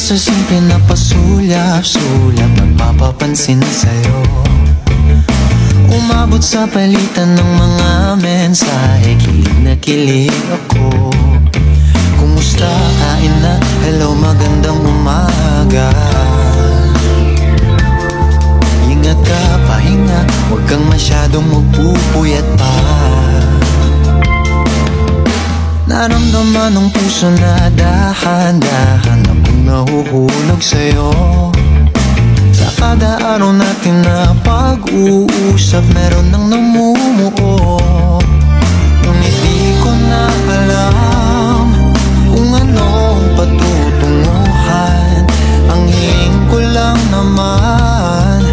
sa simple na pasulyap-sulyap, nagpapapansin sa'yo. Umabot sa palitan ng mga mensahe, kilig na kilig ako. Kumusta, kain na, hello, magandang umaga. Ingat ka, pahinga, huwag kang masyadong magpupuyat pa. Naramdaman ng puso na dahan-dahan akong nahuhulog sa'yo. Sa kada araw natin na pag-uusap, meron nang namumuo. Ngunit di ko na alam kung anong patutunguhan. Ang hiling ko lang naman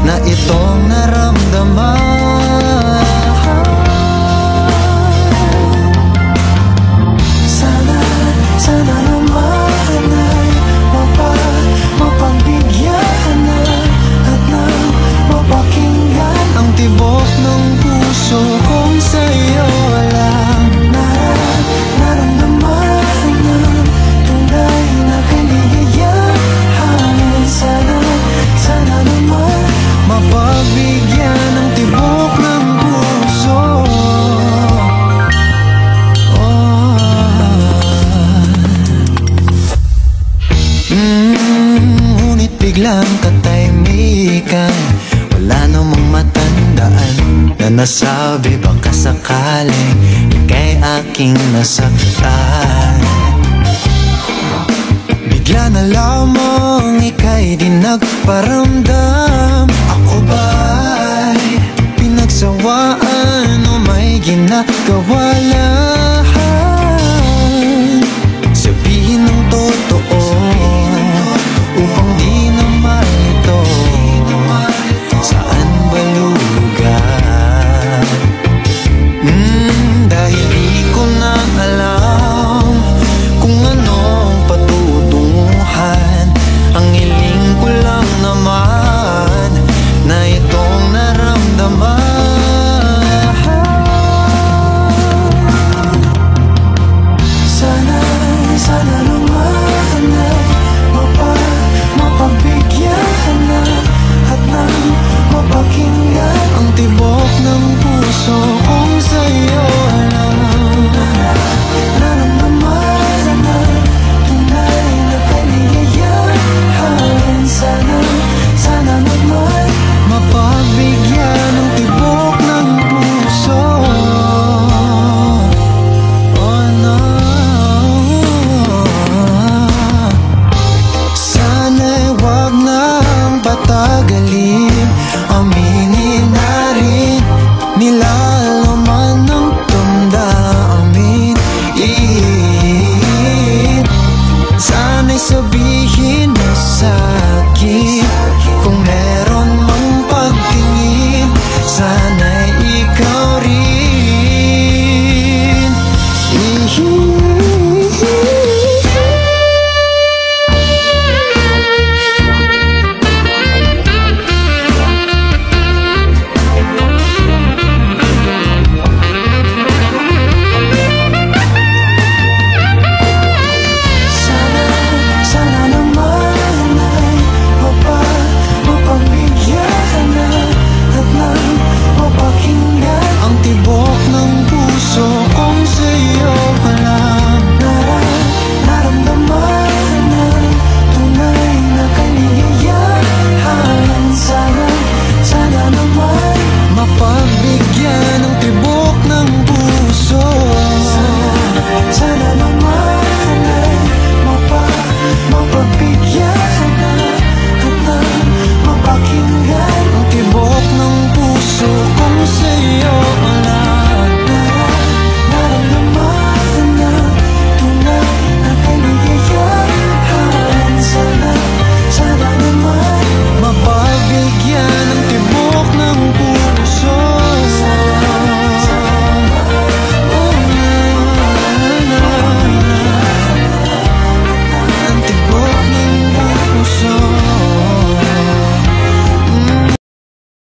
na itong naramdaman. Sana naman ay mapagbigyan na at nang mapakinggan ang tibok ng puso kong sa'yo lang. Naramdaman ng tunay na kaligayahan. Sana naman mapagbigyan ng tibok ng puso. Ngunit biglang katahimikan, wala namang matandaan na nasabi baka sakaling ika'y aking nasaktan. Bigla na lamang ika'y di nagparamdam. Ako ba'y pinagsawaan o may ginagawa lang?